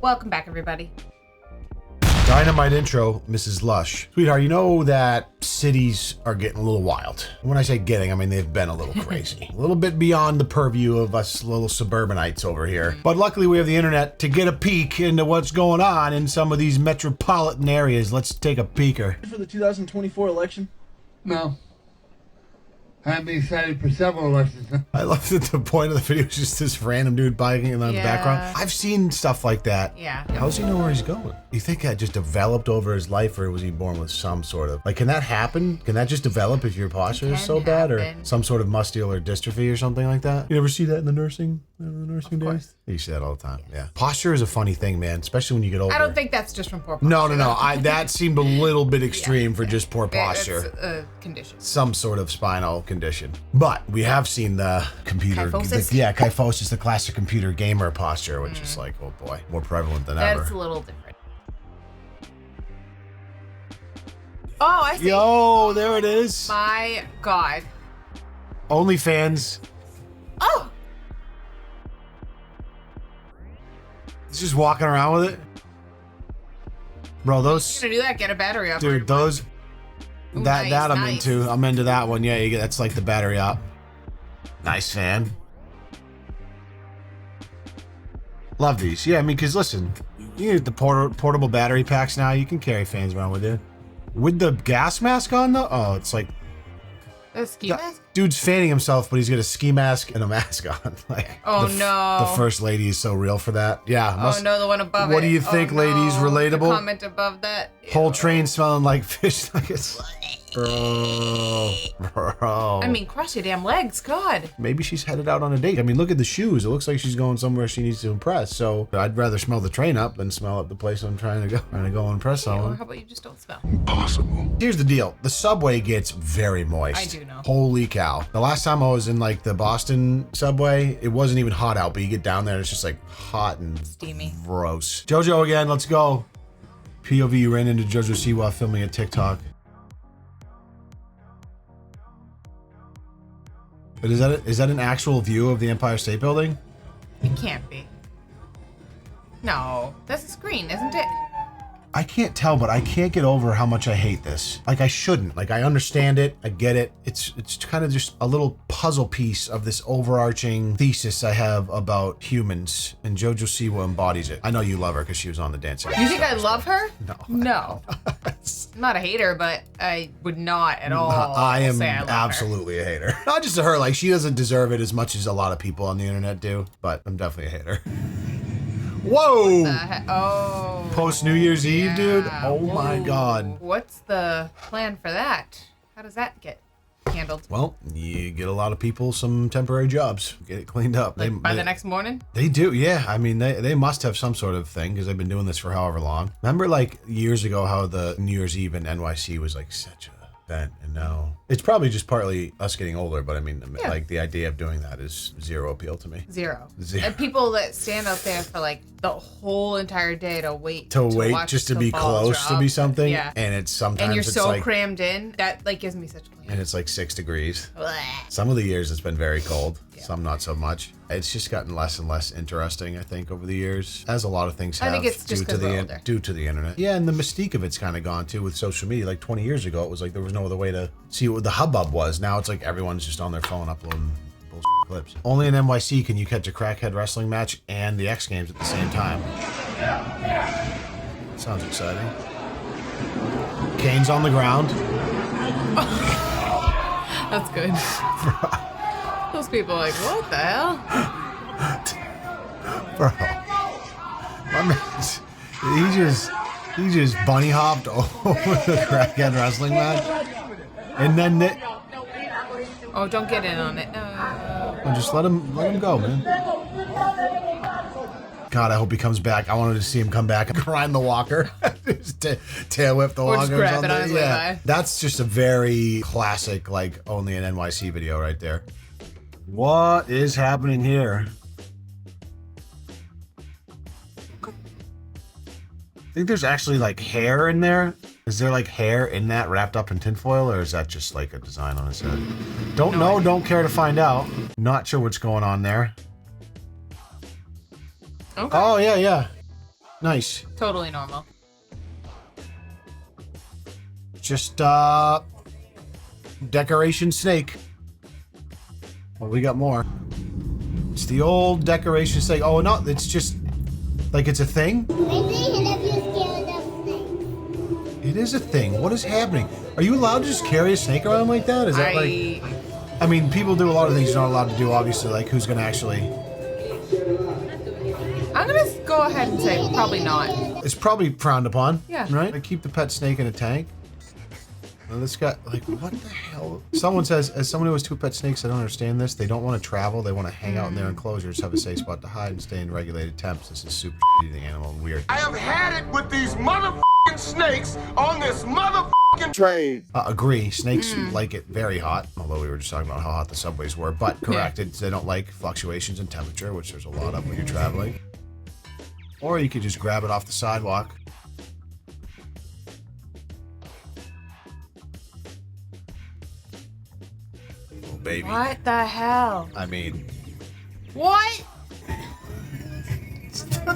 Welcome back, everybody. Dynamite intro, Mrs. Lush. Sweetheart, you know that cities are getting a little wild. When I say getting, I mean they've been a little crazy. A little bit beyond the purview of us little suburbanites over here. But luckily we have the internet to get a peek into what's going on in some of these metropolitan areas. Let's take a peeker. For the 2024 election? No. I've been excited for several elections. I love that the point of the video is just this random dude biking in the background. I've seen stuff like that. Yeah. How does he know where he's going? You think that just developed over his life, or was he born with some sort of... Like, can that happen? Can that just develop if your posture is so bad? Or some sort of muscular dystrophy or something like that? You ever see that in the nursing days? You see that all the time, yeah. Posture is a funny thing, man, especially when you get older. I don't think that's just from poor posture. No. That seemed a little bit extreme for just poor posture. It's a condition. Some sort of spinal condition. But we have seen the computer... Kyphosis? Kyphosis, the classic computer gamer posture, which is like, oh boy, more prevalent than ever. That's a little different. Oh, I see. Yo, there it is. My God. OnlyFans. Oh! He's just walking around with it. Bro, those... You're gonna do that, get a battery up. Dude, those... Ooh, that I'm nice. into. I'm into that one. Yeah, you get, that's like the battery up. Nice fan. Love these. Yeah, I mean, because listen, you get the portable battery packs now. You can carry fans around with you. With the gas mask on, though? Oh, it's like... A ski mask? Dude's fanning himself, but he's got a ski mask and a mask on. Like, oh, no. The first lady is so real for that. Yeah. Oh, no, the one above it. What do you think, ladies? Relatable? The comment above that. Whole train smelling like fish nuggets. Bro. I mean, cross your damn legs, God. Maybe she's headed out on a date. I mean, look at the shoes. It looks like she's going somewhere she needs to impress. So I'd rather smell the train up than smell up the place I'm trying to go. Trying to go impress Or someone. how about you just don't smell? Impossible. Here's the deal. The subway gets very moist. I do know. Holy cow. The last time I was in like the Boston subway, it wasn't even hot out, but you get down there and it's just like hot and Steamy. gross. Jojo again, let's go. POV ran into Jojo Siwa filming a TikTok. But is that an actual view of the Empire State Building? It can't be. No, that's a screen, isn't it? I can't tell, but I can't get over how much I hate this. Like, I shouldn't. Like, I understand it. I get it. It's kind of just a little puzzle piece of this overarching thesis I have about humans, and Jojo Siwa embodies it. I know you love her because she was on the Dancing. You think I love her? No. No. I'm not a hater, but I would not at all I am say I love absolutely a hater. Not just to her, like, she doesn't deserve it as much as a lot of people on the internet do, but I'm definitely a hater. Whoa! Oh. Post New Year's Eve, dude? Oh Whoa. my God. What's the plan for that? How does that get handled? Well, you get a lot of people some temporary jobs. Get it cleaned up. Like by the next morning? They do, yeah. I mean, they must have some sort of thing because they've been doing this for however long. Remember, like, years ago how the New Year's Eve in NYC was, like, such a event, and now... It's probably just partly us getting older, but I mean, like, the idea of doing that is zero appeal to me. Zero. And people that stand out there for, like, the whole entire day to wait watch just to the be balls close to drop. be something. Yeah. And it's sometimes And you're it's so like, crammed in. That, like, gives me such cramp. and it's like 6 degrees. Blech. Some of the years it's been very cold. Yeah. Some not so much. It's just gotten less and less interesting, I think, over the years, as a lot of things have. I think it's just 'cause we're older. Due to the internet. Yeah, and the mystique of it's kind of gone too with social media. Like 20 years ago, it was like there was no other way to see what the hubbub was. Now it's like everyone's just on their phone uploading bullshit clips. Only in NYC can you catch a crackhead wrestling match and the X Games at the same time. Sounds exciting. Kane's on the ground. That's good. Those people are like, what the hell? Bro, my man, he just bunny hopped over the crackhead wrestling match, and then Oh, don't get in on it. No. just let him go, man. God, I hope he comes back. I wanted to see him come back and grind the walker, just tail whip the Or walker. just grab it on his way by. That's just a very classic, like only an NYC video right there. What is happening here? I think there's actually like hair in there. Is there like hair in that wrapped up in tinfoil, or is that just like a design on his head? Don't know, don't care to find out. Not sure what's going on there. Okay. Oh, yeah, yeah. Nice. Totally normal. Just, decoration snake. Well, we got more. It's the old decoration snake. Oh, no, it's just, like, it's a thing? It is a thing. What is happening? Are you allowed to just carry a snake around like that? Is that like... I mean, people do a lot of things you're not allowed to do, obviously. Like, who's gonna actually... I'm gonna go ahead and say probably not. It's probably frowned upon. Yeah. Right? Like, keep the pet snake in a tank. Well, this guy, like, what the hell? Someone says, as someone who has 2 pet snakes, I don't understand this. They don't want to travel. They want to hang out in their enclosures, have a safe spot to hide, and stay in regulated temps. This is super shitty, the animal, and weird. I have had it with these motherfucking snakes on this motherfucking train. Agree. Snakes like it very hot, although we were just talking about how hot the subways were, but correct. They don't like fluctuations in temperature, which there's a lot of when you're traveling. Or you could just grab it off the sidewalk. Oh, baby. What the hell? I mean... What?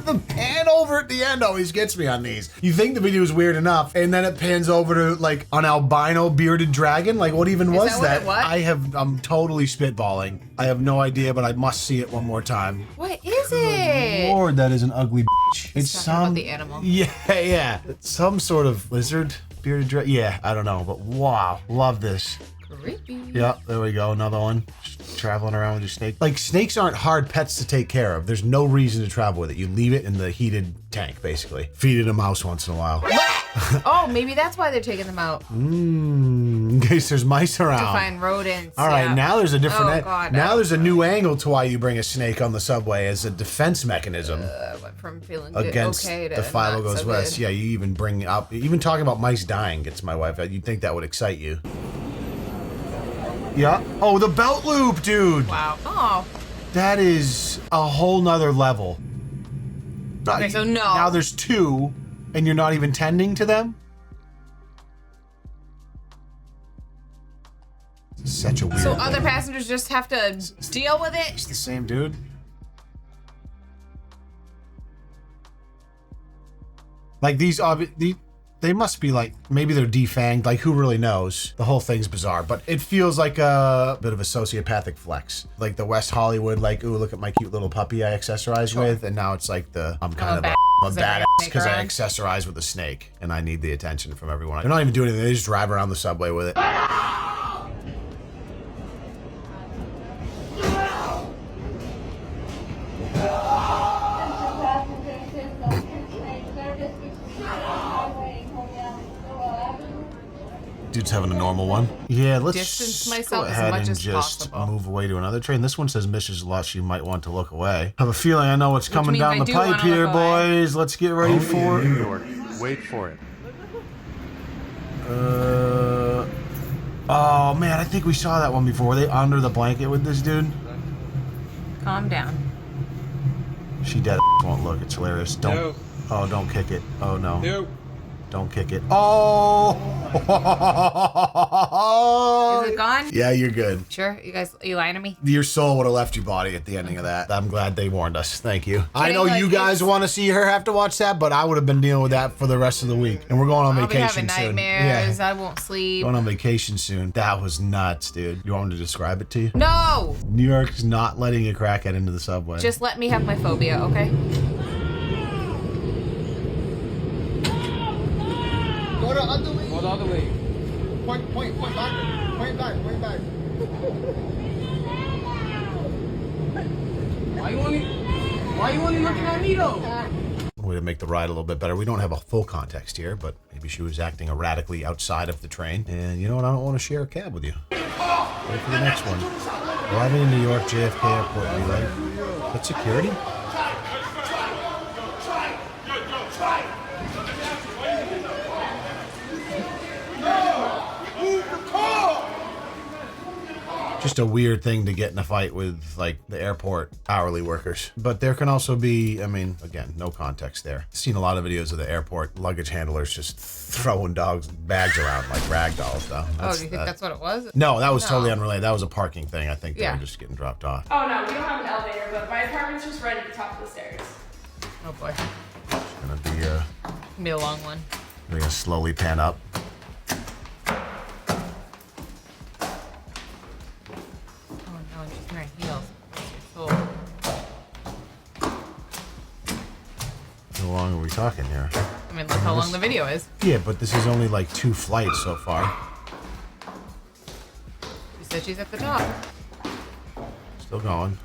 The pan over at the end always gets me on these. You think the video is weird enough, and then it pans over to like an albino bearded dragon. Like, what even was that? What? I'm totally spitballing. I have no idea, but I must see it one more time. What is it? Lord, that is an ugly bitch. It's some about the animal. Yeah. It's some sort of lizard bearded dragon. Yeah, I don't know, but wow, love this. Creepy. Yeah, there we go. Another one. Just traveling around with your snake. Like, snakes aren't hard pets to take care of. There's no reason to travel with it. You leave it in the heated tank, basically. Feed it a mouse once in a while. Oh, maybe that's why they're taking them out. In case there's mice around. To find rodents. All right, now there's a different... Oh, God, now there's a new angle to why you bring a snake on the subway as a defense mechanism. Went from feeling Against okay to the Philo not goes so west. good. Yeah, you even bring up... Even talking about mice dying gets my wife... You'd think that would excite you. Yeah. Oh, the belt loop, dude. Wow. Oh. That is a whole nother level. Okay, so no. Now there's 2, and you're not even tending to them? Such a weird So thing. other passengers just have to deal with it? It's the same dude. Like, they must be like, maybe they're defanged, like who really knows? The whole thing's bizarre, but it feels like a bit of a sociopathic flex. Like the West Hollywood, like, ooh, look at my cute little puppy I accessorize with, and now it's like I'm kind of a badass because I accessorize with a snake, and I need the attention from everyone. They're not even doing anything, they just drive around the subway with it. Dude's having a normal one. Yeah, let's distance go myself as ahead much and as just possible. move away to another train. This one says Mrs. Lush, you might want to look away. I have a feeling I know what's coming means down I the do pipe wanna here, look away. boys. Let's get ready for it. New York. Wait for it. Oh man, I think we saw that one before. Were they under the blanket with this dude? Calm down. She dead won't look. It's hilarious. Don't. No. Oh, don't kick it. Oh no. Nope. Don't kick it. Oh! Is it gone? Yeah, you're good. Sure? You lying to me? Your soul would have left your body at the ending of that. I'm glad they warned us. Thank you. I Kidding, know like, you guys it's- want to see her have to watch that, but I would have been dealing with that for the rest of the week. And we're going on I'll be vacation having soon. nightmares. Yeah. I won't sleep. Going on vacation soon. That was nuts, dude. You want me to describe it to you? No! New York's not letting a crackhead into the subway. Just let me have my phobia, okay? Go the other way. Go the other way. Point back. Point back. Why you only looking at me though? Way to make the ride a little bit better. We don't have a full context here, but maybe she was acting erratically outside of the train. And you know what? I don't want to share a cab with you. Wait for the next one. Arriving in New York, JFK Airport, relay. That's security? Just a weird thing to get in a fight with, like, the airport hourly workers. But there can also be, I mean, again, no context there. I've seen a lot of videos of the airport luggage handlers just throwing bags around like rag dolls, though. Do you think that's what it was? No, that was totally unrelated. That was a parking thing. I think they were just getting dropped off. Oh no, we don't have an elevator, but my apartment's just right at the top of the stairs. Oh boy. Just gonna Be a long one. We're gonna slowly pan up. Oh no, she's wearing heels. Oh. How long are we talking here? I mean, look how long the video is. Yeah, but this is only like 2 flights so far. She said she's at the top. Still going.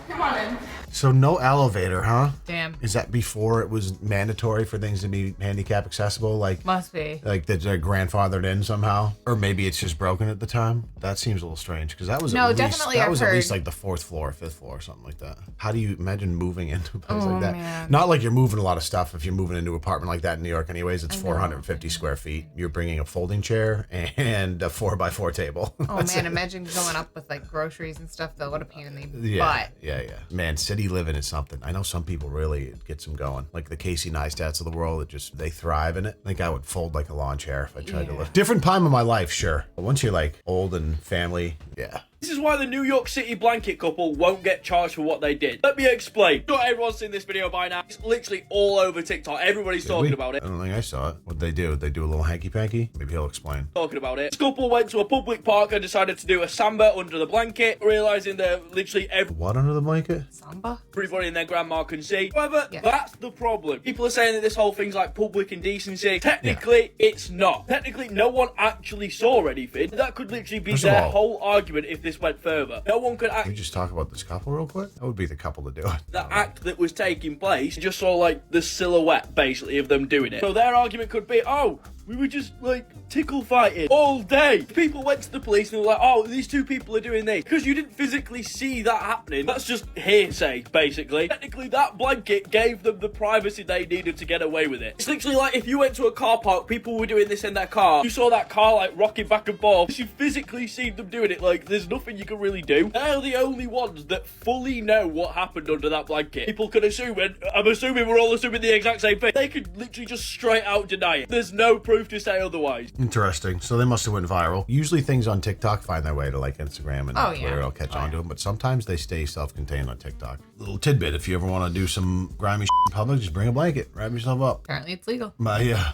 Come on in. So no elevator, huh? Damn. Is that before it was mandatory for things to be handicap accessible? Like Must be. Like that they're grandfathered in somehow, or maybe it's just broken at the time. That seems a little strange because that was No, at least, definitely that I've was heard. at least like the 4th floor, 5th floor, something like that. How do you imagine moving into a place Oh, like that? man. Not like you're moving a lot of stuff. If you're moving into an apartment like that in New York, anyways, it's 450 square feet. You're bringing a folding chair and a 4x4 table. Oh man, imagine going up with like groceries and stuff though. What a pain in the Yeah, butt. yeah. Man, city living is something. I know some people really it gets them going. Like the Casey Neistats of the world, it just they thrive in it. I think I would fold like a lawn chair if I tried to live. Different time of my life, sure. But once you're like old and family, yeah. This is why the New York City blanket couple won't get charged for what they did. Let me explain. Not everyone's seen this video by now. It's literally all over TikTok. Everybody's talking about it. I don't think I saw it. What'd they do? They do a little hanky-panky? Maybe he'll explain. Talking about it. This couple went to a public park and decided to do a samba under the blanket, realizing that literally What under the blanket? Samba? everybody and their grandma can see. However, Yeah. that's the problem. People are saying that this whole thing's like public indecency. Technically, it's not. Technically, no one actually saw anything. That could literally be First of their all- whole argument if this went further. No one could Can we actually. just talk about this couple real quick? That would be the couple to do it. The act that was taking place, you just saw like the silhouette basically of them doing it. So their argument could be, oh, we were just like tickle fighting all day. People went to the police and they were like, oh, these two people are doing this. Because you didn't physically see that happening. That's just hearsay, basically. Technically, that blanket gave them the privacy they needed to get away with it. It's literally like if you went to a car park, people were doing this in their car. You saw that car like rocking back and forth. You physically seen them doing it. Like, there's nothing you can really do. They're the only ones that fully know what happened under that blanket. People could assume, and I'm assuming we're all assuming the exact same thing. They could literally just straight out deny it. There's no proof to say otherwise. Interesting. So they must have went viral. Usually things on TikTok find their way to like Instagram and Twitter. yeah. It'll catch on to them, but sometimes they stay self-contained on TikTok. Little tidbit: if you ever want to do some grimy shit in public, just bring a blanket, wrap yourself up. Apparently it's legal. Yeah.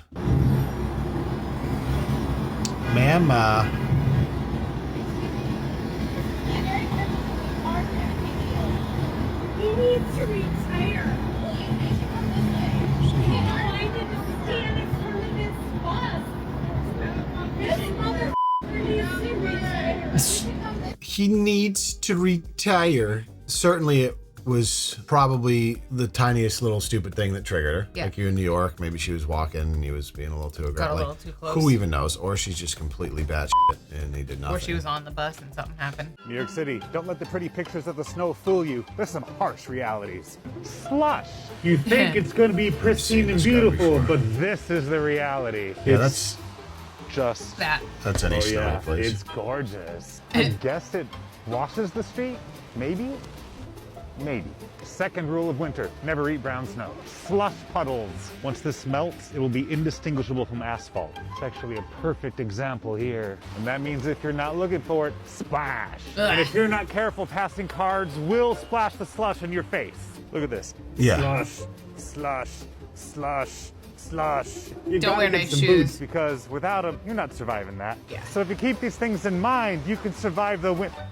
Ma'am, He needs to retire. I need to stand in front of this bus. This motherfucker needs to retire. he needs to retire. Certainly it was probably the tiniest little stupid thing that triggered her. Yeah. Like you're in New York, maybe she was walking and he was being a little too aggressive. Got a Like, little too close. who even knows? Or she's just completely bad and he did nothing. Or she was on the bus and something happened. New York City, don't let the pretty pictures of the snow fool you. There's some harsh realities. Slush. You think it's going to be pristine and this guy beautiful, before. but this is the reality. Yeah, It's just... That. that's any Oh snowy yeah, place. it's gorgeous. I guess it washes the street? Maybe? Maybe. Second rule of winter, never eat brown snow. Slush puddles. Once this melts, it will be indistinguishable from asphalt. It's actually a perfect example here. And that means if you're not looking for it, splash. And if you're not careful, passing cars will splash the slush in your face. Look at this. Yeah. Slush, slush, slush, slush. You Don't gotta wear get nice some shoes. boots because without them, you're not surviving that. Yeah. So if you keep these things in mind, you can survive the winter.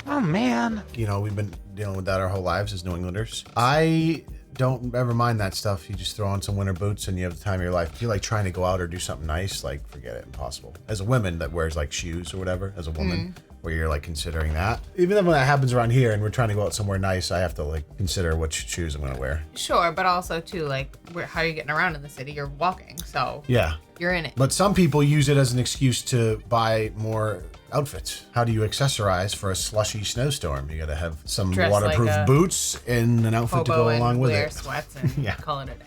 Oh man. You know, we've been dealing with that our whole lives as New Englanders. I don't ever mind that stuff. You just throw on some winter boots and you have the time of your life. If you're like trying to go out or do something nice, like forget it, impossible. As a woman that wears like shoes or whatever, as a woman, where you're like considering that. Even when that happens around here and we're trying to go out somewhere nice, I have to like consider which shoes I'm gonna wear. Sure, but also too, like, how are you getting around in the city? You're walking, so Yeah. you're in it. But some people use it as an excuse to buy more outfits. How do you accessorize for a slushy snowstorm? You gotta have some Dress waterproof like a boots and an outfit to Hobo go and along with wear it. sweats and Yeah. call it a day.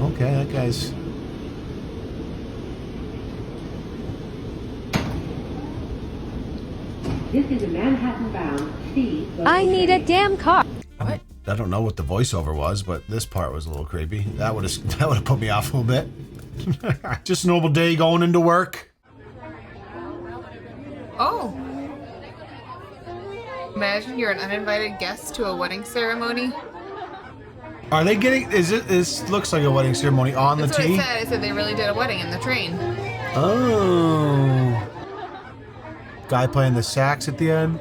Okay, that guy's... This is a Manhattan-bound C. I need a damn car. What? I don't know what the voiceover was, but this part was a little creepy. That would have put me off a little bit. Just a normal day going into work. Oh. Imagine you're an uninvited guest to a wedding ceremony. Are they getting? Is it? This looks like a wedding ceremony on That's the what T. it said. It said they really did a wedding in the train. Oh. Guy playing the sax at the end.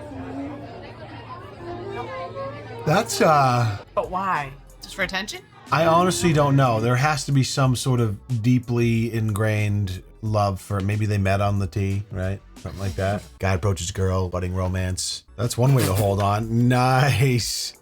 That's But why? Just for attention? I honestly don't know. There has to be some sort of deeply ingrained love for. Maybe they met on the T, right? Something like that. Guy approaches girl, budding romance. That's one way to hold on. Nice.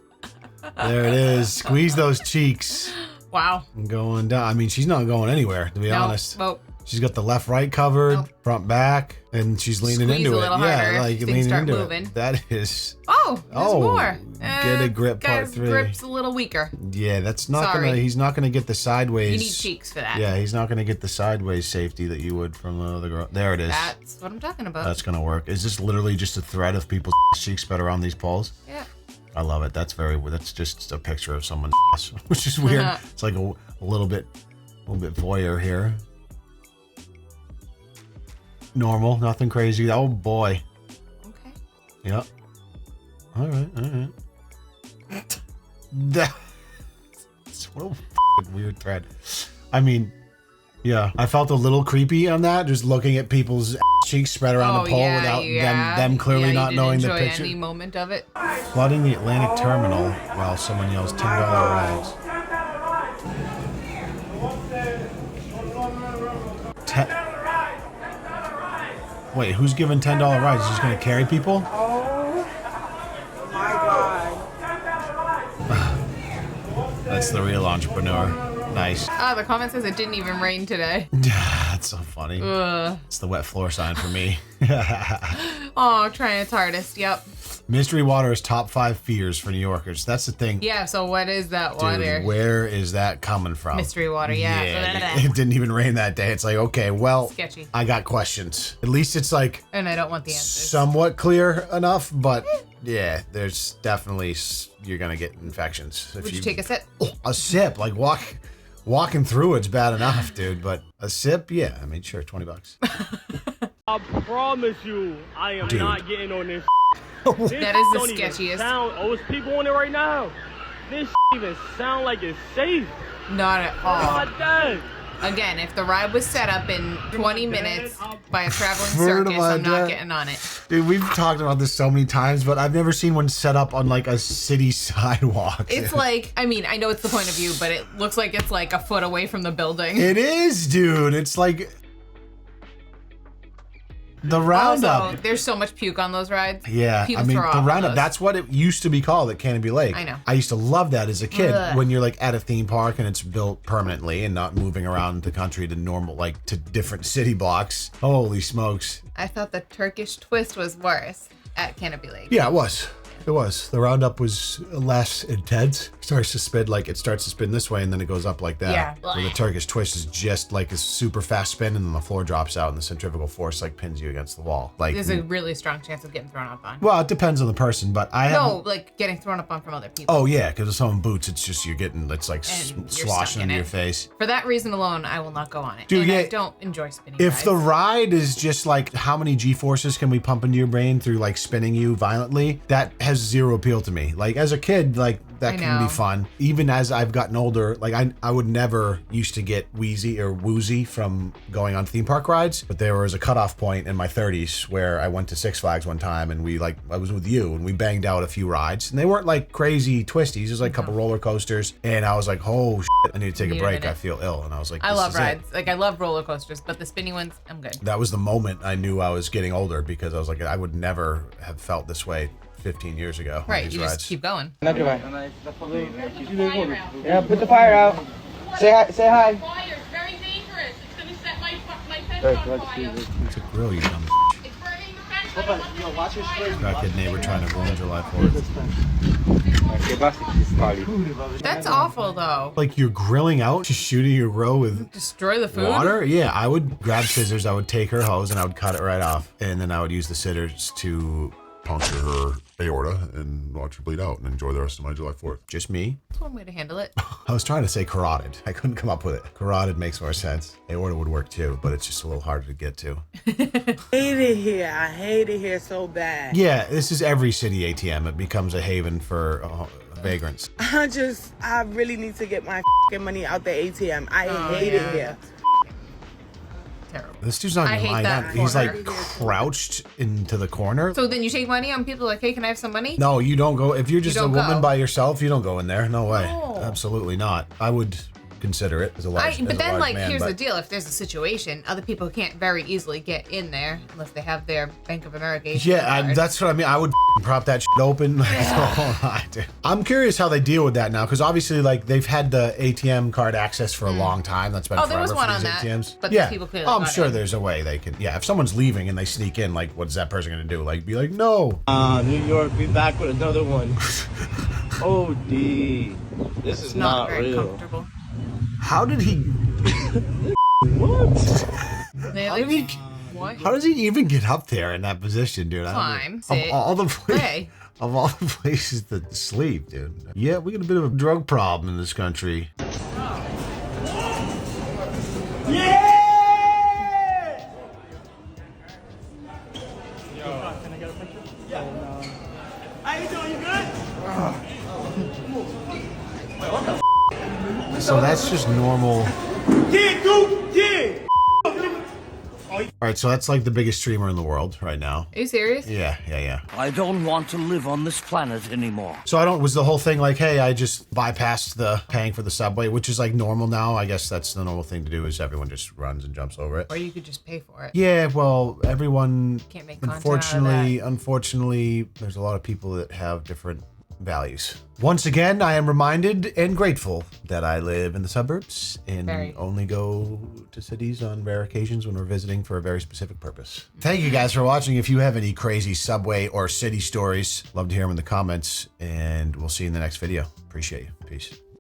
There it is. Squeeze those cheeks. Wow. Going down. I mean, she's not going anywhere, to be honest. Well, She's got the left, right covered, front, back, and she's leaning Squeeze into a it. little Yeah, harder, like things leaning start into moving. it. That is. oh, there's more. Get a grip, part guy's 3. grip's a little weaker. Yeah, that's not Sorry. gonna. He's not gonna get the sideways. You need cheeks for that. Yeah, he's not gonna get the sideways safety that you would from the other girl. There it is. That's what I'm talking about. That's gonna work. Is this literally just a thread of people's cheeks spread around these poles? Yeah. I love it. That's just a picture of someone's ass, which is weird. It's like a little bit voyeur here. Normal, nothing crazy. Oh boy. Okay. Yep. All right. That's what a f***ing weird thread. I mean, yeah, I felt a little creepy on that, just looking at people's cheeks spread around the pole without them clearly not knowing the picture. Any moment of it. Flooding the Atlantic terminal while someone yells $10 rides. Wait, who's giving $10 rides? He's just gonna carry people? Oh my god. That's the real entrepreneur. Nice. Oh, the comment says it didn't even rain today. That's so funny. Ugh. It's the wet floor sign for me. Oh, trying its hardest. Yep. Mystery water is top 5 fears for New Yorkers. That's the thing. Yeah, so what is that water? Dude, where is that coming from? Mystery water, yeah. It didn't even rain that day. It's like, okay, well, Sketchy. I got questions. At least it's like And I don't want the answers. somewhat clear enough, but yeah, there's definitely, you're going to get infections. If Would you take a sip? A sip, like walking through it's bad enough, dude, but a sip, yeah, I mean, sure, $20. I promise you, I am not getting on this. That is the sketchiest. It's people on it right now. This even sound like it's safe. Not at all. God damn. Again, if the ride was set up in 20 minutes by a traveling Word of circus, my I'm not dad. getting on it. Dude, we've talked about this so many times, but I've never seen one set up on like a city sidewalk. It's like, I mean, I know it's the point of view, but it looks like it's like a foot away from the building. It is, dude. It's like the roundup. Also, there's so much puke on those rides. Yeah, People I mean, throw the up on roundup, those. that's what it used to be called at Canopy Lake. I know. I used to love that as a kid Ugh. when you're like at a theme park and it's built permanently and not moving around the country to normal, like to different city blocks. Holy smokes. I thought the Turkish twist was worse at Canopy Lake. Yeah, it was. It was. The roundup was less intense. It starts to spin this way and then it goes up like that. Yeah. Where the Turkish twist is just like a super fast spin and then the floor drops out and the centrifugal force like pins you against the wall. Like There's a really strong chance of getting thrown up on. well, it depends on the person, but I have No, like getting thrown up on from other people. Oh yeah, because if someone boots, it's just it's like And you're sloshing stuck in into your it. face. For that reason alone, I will not go on it. Dude, and I yeah, don't enjoy spinning If rides. the ride is just like how many G-forces can we pump into your brain through like spinning you violently, that has zero appeal to me. Like as a kid, like that I can know. be fun. Even as I've gotten older, like I would never used to get wheezy or woozy from going on theme park rides, but there was a cutoff point in my 30s where I went to Six Flags one time and I was with you and we banged out a few rides and they weren't like crazy twisties. It was like a couple roller coasters and I was like, oh shit, I need to take a Need a break. minute. I feel ill. And I was like, I this love is it. rides. Like I love roller coasters, but the spinny ones, I'm good. That was the moment I knew I was getting older because I was like, I would never have felt this way 15 years ago. on Right, these you rides. just keep going. Yeah, put the fire out. Say hi. Say hi. Fire, it's very dangerous. It's gonna set my fence on fire. It's a grill, you dumb It's burning the fence. crackhead neighbor trying to ruin July 4th. That's awful though. Like you're grilling out, just shooting your grill with Destroy the food. water? Yeah, I would grab scissors, I would take her hose and I would cut it right off. And then I would use the scissors to puncture her aorta and watch her bleed out and enjoy the rest of my July 4th. Just me. That's one way to handle it. I was trying to say carotid. I couldn't come up with it. Carotid makes more sense. Aorta would work too, but it's just a little harder to get to. I hate it here. I hate it here so bad. Yeah, this is every city ATM. It becomes a haven for vagrants. I really need to get my money out the ATM. I hate it here. Terrible. This dude's not even lying down. He's like crouched into the corner. So then you take money on people like, hey, can I have some money? No, you don't go. If you're just a woman go. by yourself, you don't go in there. No way. No. Absolutely not. I would consider it as a large But then, like, man, here's the deal. If there's a situation, other people can't very easily get in there unless they have their Bank of America ATM card. That's what I mean. I would prop that shit open. I'm curious how they deal with that now, because obviously, like, they've had the ATM card access for a long time. That's been forever there was one for on these that, ATMs. but yeah, people couldn't I'm got sure in. there's a way they can. Yeah, if someone's leaving and they sneak in, like, what's that person gonna do? Like, be like, no. New York, be back with another one. Oh, D. This is not very real. comfortable. How did he? What? How does he even get up there in that position, dude? Climb, Of sit, all the play. Of all the places to sleep, dude. Yeah, we got a bit of a drug problem in this country. Yeah! Can I get a picture? Yeah. How you doing? You good? So that's just normal. Yeah, dude! Yeah! All right, so that's like the biggest streamer in the world right now. Are you serious? Yeah. I don't want to live on this planet anymore. So was the whole thing like, hey, I just bypassed the paying for the subway, which is like normal now. I guess that's the normal thing to do, is everyone just runs and jumps over it. Or you could just pay for it. Yeah, well, everyone, Can't make content out of unfortunately, there's a lot of people that have different values. Once again, I am reminded and grateful that I live in the suburbs and only go to cities on rare occasions when we're visiting for a very specific purpose. Thank you guys for watching. If you have any crazy subway or city stories, love to hear them in the comments, and we'll see you in the next video. Appreciate you. Peace.